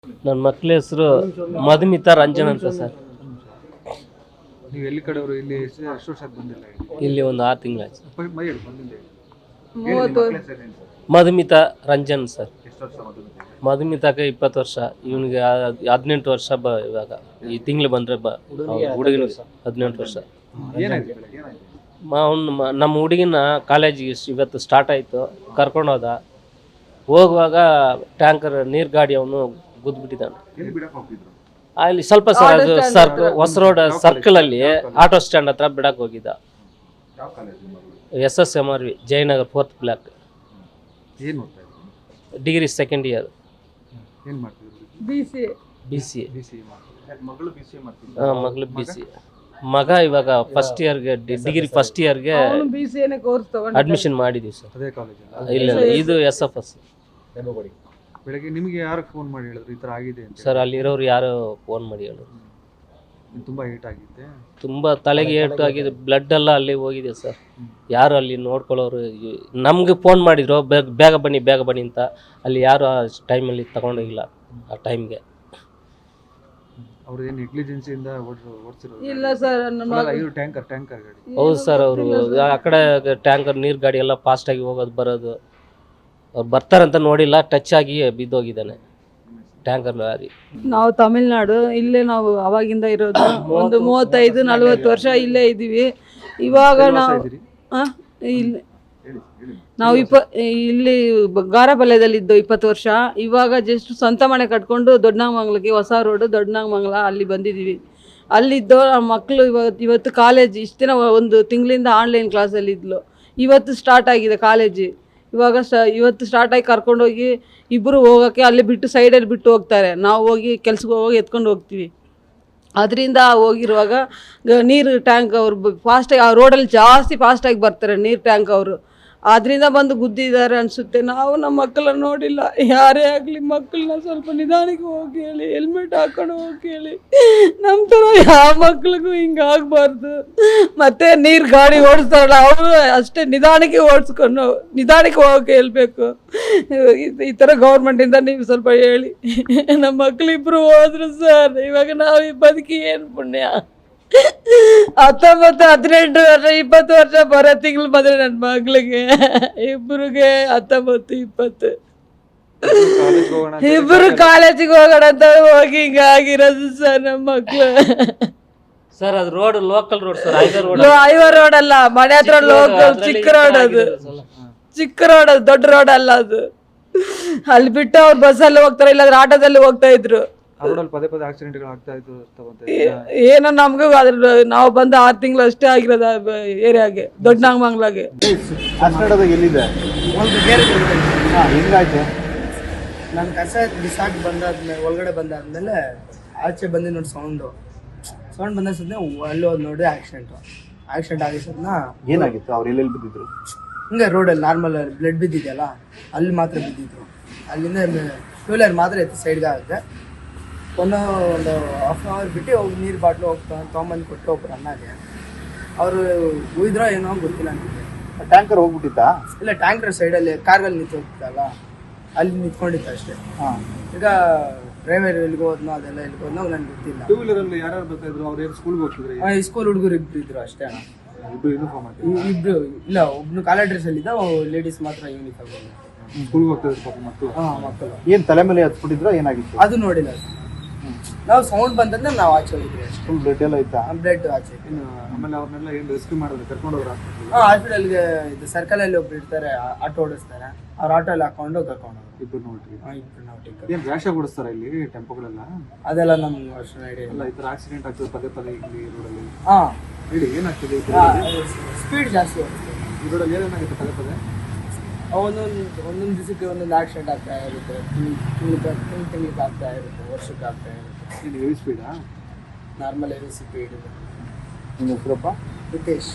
ನನ್ನ ಮಕ್ಕಳ ಹೆಸರು ಮಧುಮಿತಾ ರಂಜನ್ ಅಂತ ಸರ್. ನೀವು ಎಲ್ಲಿ ಕಡೆಯವರು? ಇಲ್ಲಿ ಎಷ್ಟು ವರ್ಷ ಬಂದಿಲ್ಲ? ಇಲ್ಲಿ ಒಂದು 6 ತಿಂಗಳಾಯ್ತು. ಮೂವತ್ತು ಮಧುಮಿತಾ ರಂಜನ್ ಸರ್. ಎಷ್ಟು ವರ್ಷ ಮಧುಮಿತಾಗೆ 20 ವರ್ಷ, ಇವನಿಗೆ 18 ವರ್ಷ. ಇವಾಗ ಈ ತಿಂಗಳು ಬಂದರೆ ಹುಡುಗಿನ 18 ವರ್ಷ. ನಮ್ಮ ಹುಡುಗಿನ ಕಾಲೇಜಿಗೆ ಇವತ್ತು ಸ್ಟಾರ್ಟ್ ಆಯಿತು, ಕರ್ಕೊಂಡು ಹೋಗುವಾಗ ಟ್ಯಾಂಕರ್ ನೀರು ಗಾಡಿ ಅವನು ಗುದ್ಬಿಟ್ಟಿದ್ದಾನೆ. ಅಲ್ಲಿ ಸ್ವಲ್ಪ ಸರ್ ಅದು ಹೊಸ ರೋಡ್ ಸರ್ಕಲಲ್ಲಿ ಆಟೋ ಸ್ಟ್ಯಾಂಡ್ ಹತ್ರ ಬಿಡಕ್ಕೆ ಹೋಗಿದ್ದ. SSMRV Jayanagar 4th block. Degree 2nd year. BCA. ಮಗಳು BCA. ಮಗ ಇವಾಗ ಫಸ್ಟ್ ಇಯರ್ಗೆ ಡಿಗ್ರಿ ಫಸ್ಟ್ ಇಯರ್ಗೆ ಅಡ್ಮಿಷನ್ ಮಾಡಿದೀವಿ ಸರ್. ಇಲ್ಲ ಇದು SFS. ಬೆಳಗ್ಗೆ ನಿಮಗೆ ಯಾರು ಫೋನ್ ಮಾಡಿ ಹೇಳಿದ್ರು ಈ ಥರ ಆಗಿದೆ ಅಂತ? ಸರ್ ಅಲ್ಲಿರೋರು ಯಾರು ಫೋನ್ ಮಾಡಿ ಹೇಳಿದ್ರು. ತುಂಬ ಏಟ್ ಆಗಿದೆ, ತುಂಬ ತಲೆಗೆ ಏಟು ಆಗಿದೆ, ಬ್ಲಡ್ ಎಲ್ಲ ಅಲ್ಲಿ ಹೋಗಿದೆ ಸರ್. ಯಾರು ಅಲ್ಲಿ ನೋಡ್ಕೊಳ್ಳೋರು ನಮ್ಗೆ ಫೋನ್ ಮಾಡಿದ್ರು, ಬೇಗ ಬನ್ನಿ ಅಂತ. ಅಲ್ಲಿ ಯಾರು ಆ ಟೈಮಲ್ಲಿ ತಗೊಂಡೋಗಿಲ್ಲ ಆ ಟೈಮ್ಗೆ. ಅವ್ರದ್ದು ನೆಗ್ಲಿಜೆನ್ಸಿಯಿಂದ ಓಡಿಸಿರೋದು? ಇಲ್ಲ ಸರ್, ಟ್ಯಾಂಕರ್ ಗಾಡಿ. ಹೌದು ಸರ್, ಅವರು ಆ ಕಡೆ ಟ್ಯಾಂಕರ್ ನೀರು ಗಾಡಿ ಎಲ್ಲ ಫಾಸ್ಟಾಗಿ ಹೋಗೋದು ಬರೋದು. ಅವ್ರು ಬರ್ತಾರಂತ ನೋಡಿಲ್ಲ, ಟಚ್ ಆಗಿ ಬಿದ್ದೋಗಿದ್ದಾನೆ ಟ್ಯಾಂಕರ್ ಲಾರಿ. ನಾವು ತಮಿಳ್ನಾಡು, ಇಲ್ಲೇ ನಾವು ಅವಾಗಿಂದ ಇರೋದು. ಒಂದು 35-40 ವರ್ಷ ಇಲ್ಲೇ ಇದ್ದೀವಿ. ಇವಾಗ ನಾವು ಇಲ್ಲಿ ಗಾರಪಾಳ್ಯದಲ್ಲಿದ್ದು 20 ವರ್ಷ. ಇವಾಗ ಜಸ್ಟ್ ಸ್ವಂತ ಮನೆ ಕಟ್ಕೊಂಡು ದೊಡ್ಡನಾಗಮಂಗಲಕ್ಕೆ, ಹೊಸ ರೋಡು ದೊಡ್ಡನಾಗಮಂಗಲ, ಅಲ್ಲಿ ಬಂದಿದ್ದೀವಿ. ಅಲ್ಲಿದ್ದು ನಮ್ಮ ಮಕ್ಕಳು ಇವತ್ತು ಕಾಲೇಜ್, ಇಷ್ಟು ದಿನ 1 ತಿಂಗಳಿಂದ ಆನ್ಲೈನ್ ಕ್ಲಾಸಲ್ಲಿ ಇದ್ಲು. ಇವತ್ತು ಸ್ಟಾರ್ಟ್ ಆಗಿದೆ ಕಾಲೇಜ್. ಇವತ್ತು ಸ್ಟಾರ್ಟ್ ಆಗಿ ಕರ್ಕೊಂಡೋಗಿ ಇಬ್ಬರು ಹೋಗೋಕ್ಕೆ ಅಲ್ಲಿ ಬಿಟ್ಟು ಸೈಡಲ್ಲಿ ಬಿಟ್ಟು ಹೋಗ್ತಾರೆ. ನಾವು ಹೋಗಿ ಕೆಲ್ಸಕ್ಕೆ ಹೋಗಿ ಎತ್ಕೊಂಡು ಹೋಗ್ತೀವಿ. ಅದರಿಂದ ಹೋಗಿರುವಾಗ ನೀರು ಟ್ಯಾಂಕ್ ಅವರು ಫಾಸ್ಟಾಗಿ ಆ ರೋಡಲ್ಲಿ ಜಾಸ್ತಿ ಫಾಸ್ಟಾಗಿ ಬರ್ತಾರೆ ನೀರು ಟ್ಯಾಂಕ್ ಅವರು. ಅದರಿಂದ ಬಂದು ಗುದ್ದಿದ್ದಾರೆ ಅನಿಸುತ್ತೆ. ನಾವು ನಮ್ಮ ಮಕ್ಕಳನ್ನ ನೋಡಿಲ್ಲ. ಯಾರೇ ಆಗಲಿ ಮಕ್ಕಳನ್ನ ಸ್ವಲ್ಪ ನಿಧಾನಕ್ಕೆ ಹೋಗಿ ಹೇಳಿ, ಹೆಲ್ಮೆಟ್ ಹಾಕೊಂಡು ಹೋಗಿ ಹೇಳಿ. ನಮ್ಮ ಥರ ಯಾವ ಮಕ್ಳಿಗೂ ಹಿಂಗಾಗಬಾರ್ದು. ಮತ್ತು ನೀರು ಗಾಡಿ ಓಡಿಸ್ತಾರಲ್ಲ ಅವರು ಅಷ್ಟೇ ನಿಧಾನಕ್ಕೆ ಹೋಗೋಕೆ ಹೇಳ್ಬೇಕು. ಈ ಥರ ಗೌರ್ಮೆಂಟಿಂದ ನೀವು ಸ್ವಲ್ಪ ಹೇಳಿ. ನಮ್ಮ ಮಕ್ಕಳಿಬ್ಬರು ಹೋದ್ರು ಸರ್. ಇವಾಗ ನಾವು ಬದುಕಿ ಏನು ಪುಣ್ಯ. 19, 18 ವರ್ಷ, 20 ವರ್ಷ ಬರೋ ತಿಂಗಳು ಬಂದರೆ ನನ್ನ ಮಗಳಿಗೆ. ಇಬ್ಬರಿಗೆ 19, 20. ಇಬ್ಬರು ಕಾಲೇಜಿಗೆ ಹೋಗೋಣ ಅಂತ ಹೋಗಿ ಹಿಂಗಾಗಿರೋದು ಸರ್ ನಮ್ಮ ಮಕ್ಳು. ಸರ್ ಅದು road local road sir, Ivor road ಅಲ್ಲ, ಮನೆ ಹತ್ರ ಲೋಕಲ್ ಚಿಕ್ಕ ರೋಡ್. ಅದು ಚಿಕ್ಕ ರೋಡ್, ಅದು ದೊಡ್ಡ ರೋಡ್ ಅಲ್ಲ. ಅದು ಅಲ್ಲಿ ಬಿಟ್ಟು ಅವ್ರು ಬಸ್ಸಲ್ಲಿ ಹೋಗ್ತಾರೆ, ಇಲ್ಲಾಂದ್ರೆ ಆಟೋದಲ್ಲಿ ಹೋಗ್ತಾ ಇದ್ರು. ಪದೇ ಆಕ್ಸಿಡೆಂಟ್ಗಳು ಆಗ್ತಾ ಇತ್ತು. ಏನೋ ನಮಗೂ ಅದ್ರ ನಾವು ಬಂದು 6 ತಿಂಗಳು ಅಷ್ಟೇ ಆಗಿರೋದು ಏರಿಯಾಗೆ, ದೊಡ್ಡನಾಗಮಂಗಲಾಗೆ. ಎಲ್ಲಿದೆ ನಾನು ಕಸ ಬಿಸಾಕಿ ಬಂದಾದ್ಮೇಲೆ ಒಳಗಡೆ ಬಂದಾದ್ಮೇಲೆ ಆಚೆ ಬಂದು ನೋಡಿ ಸೌಂಡ್ ಬಂದ ಸುಮ್ಮನೆ ಅಲ್ಲಿ ಹೋದ್ ನೋಡಿ ಆಕ್ಸಿಡೆಂಟ್ ಆಗಿದ್ದನ್ನ. ಏನಾಗಿತ್ತು? ಅವ್ರು ಎಲ್ಲೆಲ್ಲಿ ಬಿದ್ದಿದ್ರು? ಹಿಂಗೆ ರೋಡಲ್ಲಿ ನಾರ್ಮಲ್ ಬ್ಲಡ್ ಬಿದ್ದಿದೆಯಲ್ಲ, ಅಲ್ಲಿ ಮಾತ್ರ ಬಿದ್ದಿದ್ರು. ಅಲ್ಲಿಂದ 2 ವೀಲರ್ ಮಾತ್ರ ಇತ್ತು ಸೈಡ್ಗೆ ಆಗುತ್ತೆ. ಒಂದು ಹಾಫ್ ಅನ್ ಅವರ್ ಬಿಟ್ಟು ಹೋಗಿ ನೀರು ಬಾಟ್ಲು ತೊಗೊಂಬಂದು ಕೊಟ್ಟು ಒಬ್ರು ಅಣ್ಣಗೆ. ಅವರು ಉಯ್ದ್ರೋ ಏನೋ ಗೊತ್ತಿಲ್ಲ ನನಗೆ. ಟ್ಯಾಂಕರ್ ಹೋಗ್ಬಿಟ್ಟಿತ್ತಾ? ಇಲ್ಲ, ಟ್ಯಾಂಕರ್ ಸೈಡಲ್ಲಿ ಕಾರ್ಗಲ್ಲಿ ನಿಂತು ಹೋಗ್ತಲ್ಲ, ಅಲ್ಲಿ ನಿಂತ್ಕೊಂಡಿತ್ತು ಅಷ್ಟೇ. ಈಗ ಡ್ರೈವರ್ ಎಲ್ಲಿಗೆ ಹೋದ್ನೋ ಅದೆಲ್ಲ ಎಲ್ಲಿಗೆ ಹೋದ್ನೋ ನನಗೆ ಗೊತ್ತಿಲ್ಲ. 2 ವೀಲರಲ್ಲಿ ಯಾರು ಬರ್ತಾ ಇದ್ರು? ಅವ್ರು ಏನು ಸ್ಕೂಲ್ಗೆ ಹೋಗ್ತಿದ್ರು? ಈ ಸ್ಕೂಲ್ ಹುಡುಗರು ಇದ್ರು ಅಷ್ಟೇ. ಇಬ್ರು ಇಲ್ಲ, ಒಬ್ನು ಕಾಲರ್ ಡ್ರೆಸ್ ಅಲ್ಲಿ ಇದ್ದ, ಲೇಡೀಸ್ ಮಾತ್ರ ಯೂನಿಫಾರ್ಮ್. ಸ್ಕೂಲ್ಗೆ ಹೋಗ್ತಿದ್ರು ಮಕ್ಕಳು. ಮಕ್ಕಳು ಏನು ತಲೆ ಮೇಲೆ ಹತ್ಬಿಟ್ಟಿದ್ರು? ಏನಾಗಿತ್ತು ಅದು ನೋಡಿಲ್ಲ. ನಾವು ಸೌಂಡ್ ಬಂತಂದ್ರೆ ನಾವು ಆಚೆ ಹೋಗಿದ್ವಿ. ಫುಲ್ ಬ್ಲಡ್ ಎಲ್ಲ ಇತ್ತಾ? ಬ್ಲಡ್ ಆಚೆ. ಆಮೇಲೆ ಅವ್ರನ್ನೆಲ್ಲ ಏನು ರೆಸ್ಕ್ಯೂ ಮಾಡಿದ್ರು, ಕರ್ಕೊಂಡು ಹೋದ್ರು ಹಾಸ್ಪಿಟಲ್ಗೆ. ಇದು ಸರ್ಕಲಲ್ಲಿ ಒಬ್ರು ಇರ್ತಾರೆ, ಆಟೋ ಓಡಿಸ್ತಾರೆ. ಅವ್ರ ಆಟೋಲ್ಲಿ ಹಾಕೊಂಡು ಕರ್ಕೊಂಡು ಇಬ್ಬರು ನೋಡ್ರಿ. ಇಬ್ರು ಏನು ರ್ಯಾಶ್ ಆಗಿ ಓಡಿಸ್ತಾರ ಇಲ್ಲಿ ಟೆಂಪೋಗಳೆಲ್ಲ? ಅದೆಲ್ಲ ನಮ್ಗೆ ಅಷ್ಟು ಐಡಿಯಾ ಇಲ್ಲ. ಈ ಥರ ಆಕ್ಸಿಡೆಂಟ್ ಆಗ್ತದೆ ಪದೇ ಇಲ್ಲಿ ರೋಡಲ್ಲಿ. ಹೇಳಿ ಏನಾಗ್ತದೆ? ಸ್ಪೀಡ್ ಜಾಸ್ತಿ ಹೋಗ್ತದೆ ಈ ರೋಡಲ್ಲಿ. ಏನೇನಾಗುತ್ತೆ ಪದೇ? ಒಂದೊಂದು ದಿವಸಕ್ಕೆ ಒಂದೊಂದು ಆಕ್ಸಿಡೆಂಟ್ ಆಗ್ತಾ ಇರುತ್ತೆ. ತಿಂಗಳಿಗೆ ಆಗ್ತಾ ಇರುತ್ತೆ, ವರ್ಷಕ್ಕೆ ಆಗ್ತಾ ಇರುತ್ತೆ. ಇದು ಹೆವಿ ಸ್ಪೀಡಾ? Normal heavy speed. ನಿಮ್ಮ ಹೆಸರಪ್ಪ? ಹಿತೇಶ್.